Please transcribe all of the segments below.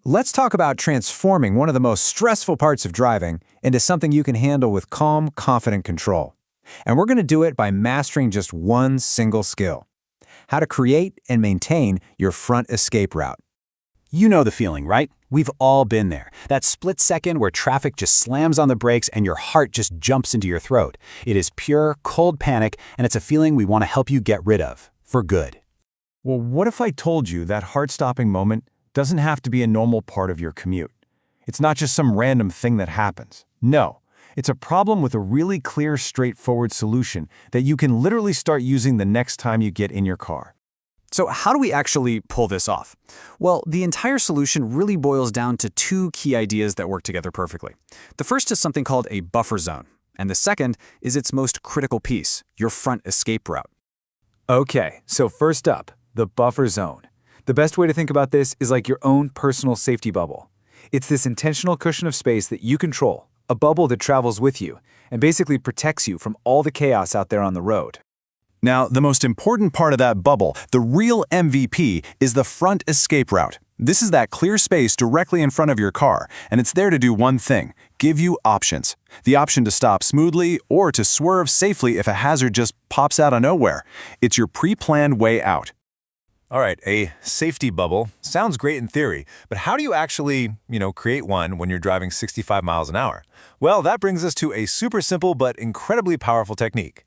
Let's talk about transforming one of the most stressful parts of driving into something you can handle with calm, confident control. And we're going to do it by mastering just one single skill: how to create and maintain your front escape route. You know the feeling, right? We've all been there. That split second where traffic just slams on the brakes and your heart just jumps into your throat. It is pure, cold panic, and it's a feeling we want to help you get rid of, for good. Well, what if I told you that heart-stopping moment doesn't have to be a normal part of your commute? It's not just some random thing that happens. No, it's a problem with a really clear, straightforward solution that you can literally start using the next time you get in your car. So how do we actually pull this off? Well, the entire solution really boils down to two key ideas that work together perfectly. The first is something called a buffer zone, and the second is its most critical piece, your front escape route. Okay, so first up, the buffer zone. The best way to think about this is like your own personal safety bubble. It's this intentional cushion of space that you control, a bubble that travels with you, and basically protects you from all the chaos out there on the road. Now, the most important part of that bubble, the real MVP, is the front escape route. This is that clear space directly in front of your car, and it's there to do one thing: give you options. The option to stop smoothly or to swerve safely if a hazard just pops out of nowhere. It's your pre-planned way out. All right, a safety bubble sounds great in theory, but how do you actually, create one when you're driving 65 miles an hour? Well, that brings us to a super simple but incredibly powerful technique.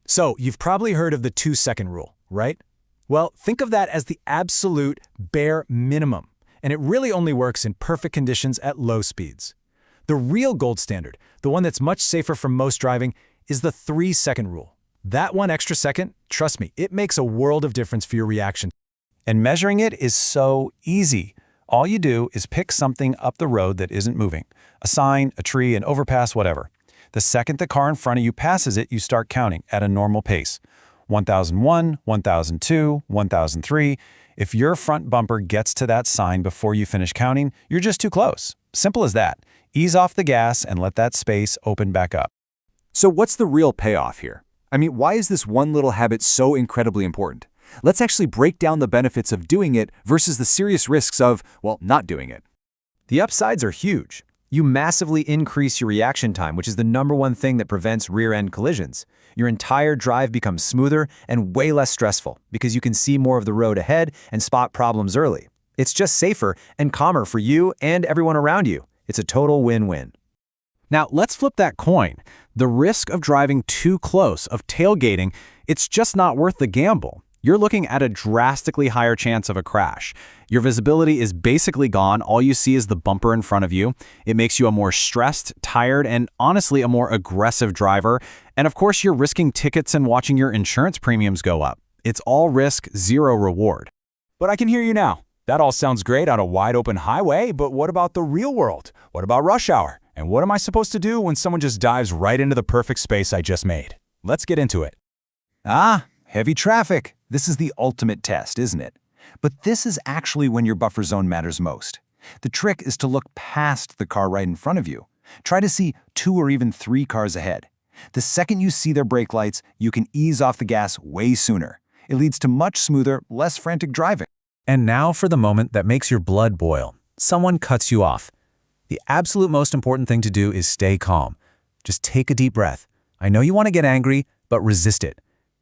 So you've probably heard of the 2-second rule, right? Well, think of that as the absolute bare minimum, and it really only works in perfect conditions at low speeds. The real gold standard, the one that's much safer for most driving, is the 3-second rule. That one extra second, trust me, it makes a world of difference for your reaction. And measuring it is so easy. All you do is pick something up the road that isn't moving: a sign, a tree, an overpass, whatever. The second the car in front of you passes it, you start counting at a normal pace. 1001, 1002, 1003. If your front bumper gets to that sign before you finish counting, you're just too close. Simple as that. Ease off the gas and let that space open back up. So what's the real payoff here? I mean, why is this one little habit so incredibly important? Let's actually break down the benefits of doing it versus the serious risks of, well, not doing it. The upsides are huge. You massively increase your reaction time, which is the #1 thing that prevents rear-end collisions. Your entire drive becomes smoother and way less stressful because you can see more of the road ahead and spot problems early. It's just safer and calmer for you and everyone around you. It's a total win-win. Now, let's flip that coin. The risk of driving too close, of tailgating, it's just not worth the gamble. You're looking at a drastically higher chance of a crash. Your visibility is basically gone. All you see is the bumper in front of you. It makes you a more stressed, tired, and honestly a more aggressive driver. And of course, you're risking tickets and watching your insurance premiums go up. It's all risk, zero reward. But I can hear you now. That all sounds great on a wide open highway, but what about the real world? What about rush hour? And what am I supposed to do when someone just dives right into the perfect space I just made? Let's get into it. Heavy traffic. This is the ultimate test, isn't it? But this is actually when your buffer zone matters most. The trick is to look past the car right in front of you. Try to see 2 or even 3 cars ahead. The second you see their brake lights, you can ease off the gas way sooner. It leads to much smoother, less frantic driving. And now for the moment that makes your blood boil. Someone cuts you off. The absolute most important thing to do is stay calm. Just take a deep breath. I know you want to get angry, but resist it.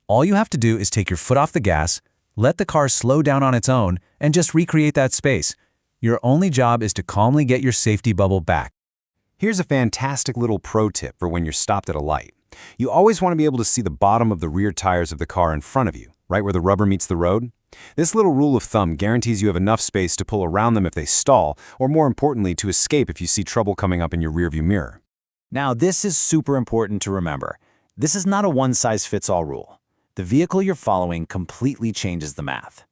All you have to do is take your foot off the gas, let the car slow down on its own, and just recreate that space. Your only job is to calmly get your safety bubble back. Here's a fantastic little pro tip for when you're stopped at a light. You always want to be able to see the bottom of the rear tires of the car in front of you, right where the rubber meets the road. This little rule of thumb guarantees you have enough space to pull around them if they stall, or more importantly, to escape if you see trouble coming up in your rearview mirror. Now, this is super important to remember. This is not a one-size-fits-all rule. The vehicle you're following completely changes the math.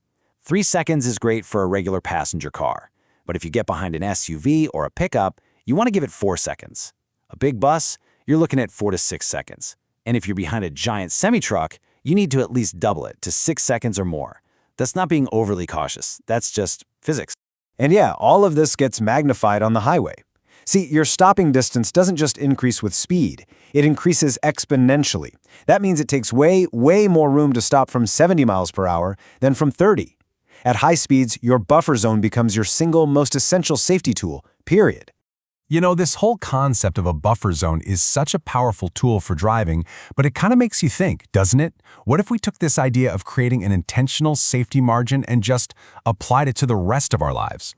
3 seconds is great for a regular passenger car, but if you get behind an SUV or a pickup, you want to give it 4 seconds. A big bus, you're looking at 4 to 6 seconds. And if you're behind a giant semi-truck, you need to at least double it to 6 seconds or more. That's not being overly cautious. That's just physics. And yeah, all of this gets magnified on the highway. See, your stopping distance doesn't just increase with speed. It increases exponentially. That means it takes way more room to stop from 70 miles per hour than from 30. At high speeds, your buffer zone becomes your single most essential safety tool, period. You know, this whole concept of a buffer zone is such a powerful tool for driving, but it kind of makes you think, doesn't it? What if we took this idea of creating an intentional safety margin and just applied it to the rest of our lives?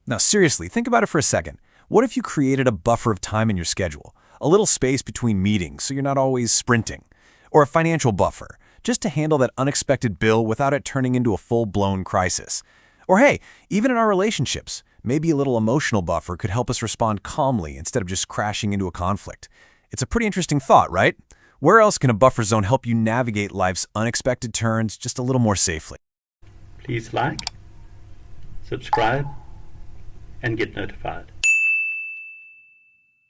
Now, seriously, think about it for a second. What if you created a buffer of time in your schedule? A little space between meetings so you're not always sprinting. Or a financial buffer, just to handle that unexpected bill without it turning into a full-blown crisis. Or hey, even in our relationships, maybe a little emotional buffer could help us respond calmly instead of just crashing into a conflict. It's a pretty interesting thought, right? Where else can a buffer zone help you navigate life's unexpected turns just a little more safely? Please like, subscribe, and get notified.